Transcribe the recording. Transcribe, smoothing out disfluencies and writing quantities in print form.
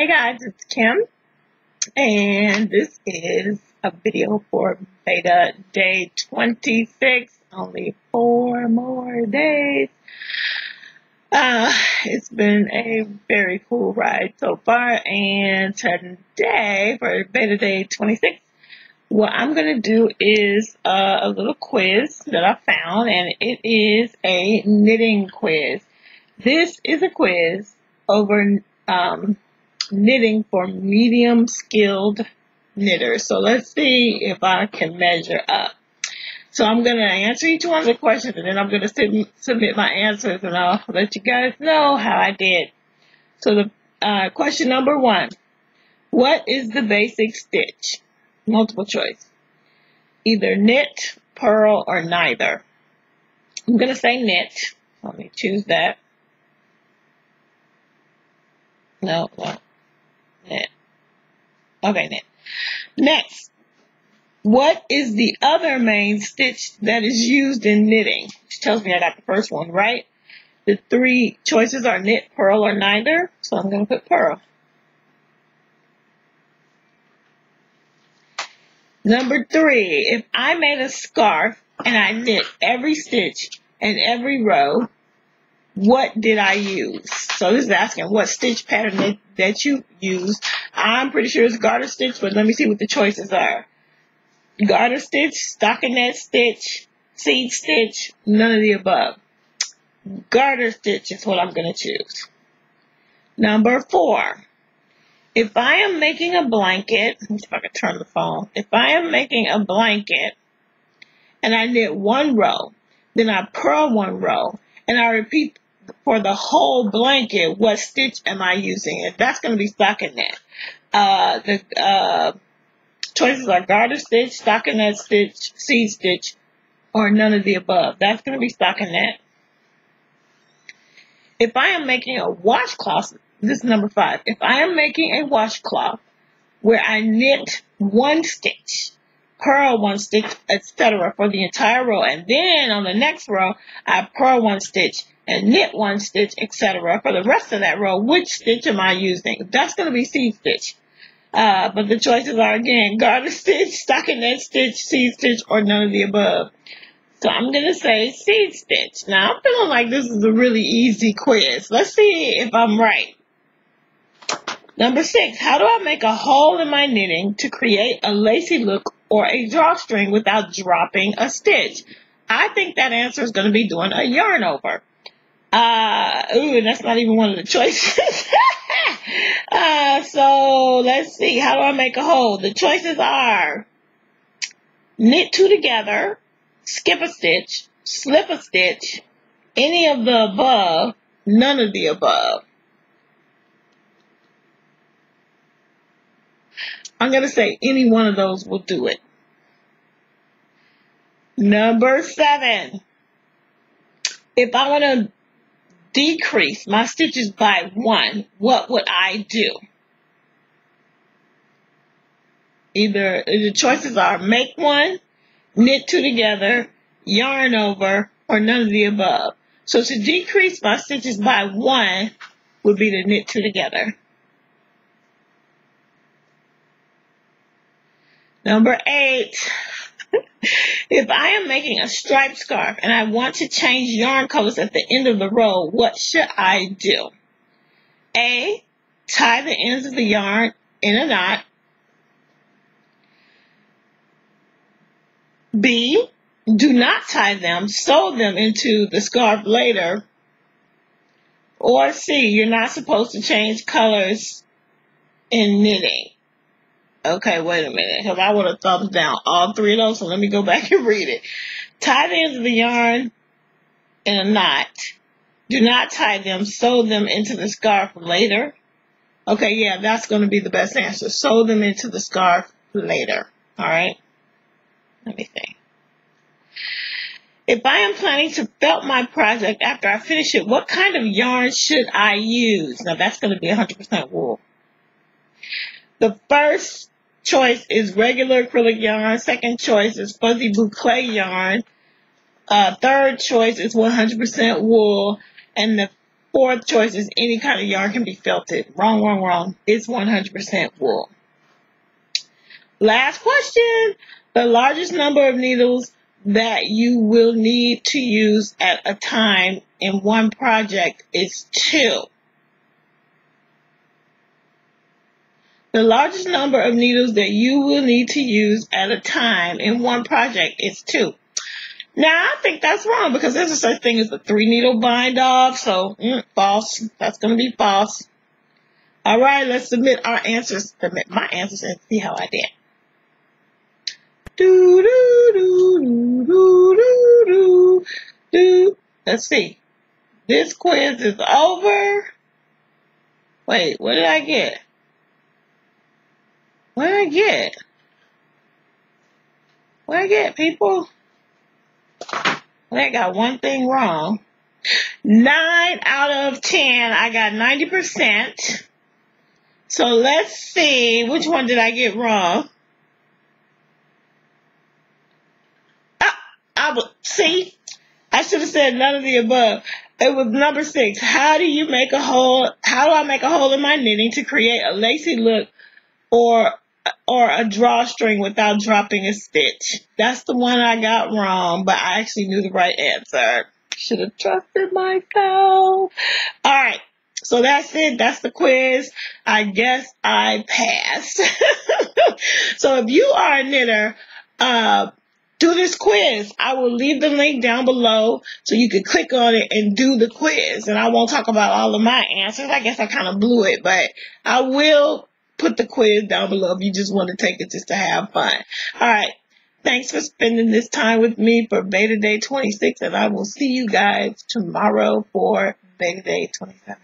Hey guys, it's Kim, and this is a video for VEDA day 26. Only 4 more days. It's been a very cool ride so far, and today for VEDA day 26, what I'm going to do is a little quiz that I found, and it is a knitting quiz. This is a quiz over knitting for medium skilled knitters. So let's see if I can measure up. So I'm going to answer each one of the questions, and then I'm going to submit my answers, and I'll let you guys know how I did. So the question number 1, what is the basic stitch? Multiple choice. Either knit, purl, or neither. I'm going to say knit. Let me choose that. No. Knit. Okay, knit. Next, what is the other main stitch that is used in knitting? Which tells me I got the first one right. The 3 choices are knit, purl, or neither. So I'm going to put purl. Number 3, if I made a scarf and I knit every stitch and every row, what did I use? So this is asking what stitch pattern that you use. I'm pretty sure it's garter stitch, but let me see what the choices are. Garter stitch, stockinette stitch, seed stitch, none of the above. Garter stitch is what I'm going to choose. Number 4, if I am making a blanket, let me see if I can turn the phone. If I am making a blanket and I knit 1 row, then I purl 1 row, and I repeat for the whole blanket, what stitch am I using? And that's going to be stockinette. The choices are garter stitch, stockinette stitch, seed stitch, or none of the above. That's going to be stockinette. If I am making a washcloth, this is number 5. If I am making a washcloth where I knit 1 stitch, purl 1 stitch, etc. for the entire row, and then on the next row, I purl 1 stitch and knit 1 stitch, etc. for the rest of that row, which stitch am I using? That's going to be seed stitch. But the choices are, again, garter stitch, stockinette stitch, seed stitch, or none of the above. So I'm going to say seed stitch. Now, I'm feeling like this is a really easy quiz. Let's see if I'm right. Number 6, how do I make a hole in my knitting to create a lacy look or a drawstring without dropping a stitch? I think that answer is going to be doing a yarn over. And that's not even one of the choices. So let's see. How do I make a hole? The choices are knit 2 together, skip a stitch, slip a stitch, any of the above, none of the above. I'm going to say any one of those will do it. Number 7. If I want to decrease my stitches by 1, what would I do? Either the choices are make 1, knit 2 together, yarn over, or none of the above. So to decrease my stitches by 1 would be to knit 2 together. Number 8. If I am making a striped scarf and I want to change yarn colors at the end of the row, what should I do? A, tie the ends of the yarn in a knot. B, do not tie them, sew them into the scarf later. Or C, you're not supposed to change colors in knitting. Okay, wait a minute, because I would have thumbs down all 3 of those, so let me go back and read it. Tie the ends of the yarn in a knot. Do not tie them, sew them into the scarf later. Okay, yeah, that's going to be the best answer. Sew them into the scarf later. All right? Let me think. If I am planning to felt my project after I finish it, what kind of yarn should I use? Now, that's going to be 100% wool. The first choice is regular acrylic yarn. Second choice is fuzzy boucle yarn. Third choice is 100% wool. And the fourth choice is any kind of yarn can be felted. Wrong, wrong, wrong. It's 100% wool. Last question. The largest number of needles that you will need to use at a time in one project is 2. The largest number of needles that you will need to use at a time in one project is 2. Now, I think that's wrong because there's a such thing as a 3-needle bind off. So, false. That's going to be false. All right, let's submit our answers. Submit my answers and see how I did. Do, do, do, do, do, do, do. Let's see. This quiz is over. Wait, what did I get? What did I get? What did I get, people? I got one thing wrong. 9 out of 10. I got 90%. So let's see. Which one did I get wrong? See? I should have said none of the above. It was number 6. How do you make a hole? How do I make a hole in my knitting to create a lacy look or a drawstring without dropping a stitch? That's the one I got wrong, but I actually knew the right answer. Should have trusted myself. All right. So that's it. That's the quiz. I guess I passed. So if you are a knitter, do this quiz. I will leave the link down below so you can click on it and do the quiz. And I won't talk about all of my answers. I guess I kind of blew it, but I will put the quiz down below if you just want to take it just to have fun. All right. Thanks for spending this time with me for Beta Day 26, and I will see you guys tomorrow for Beta Day 27.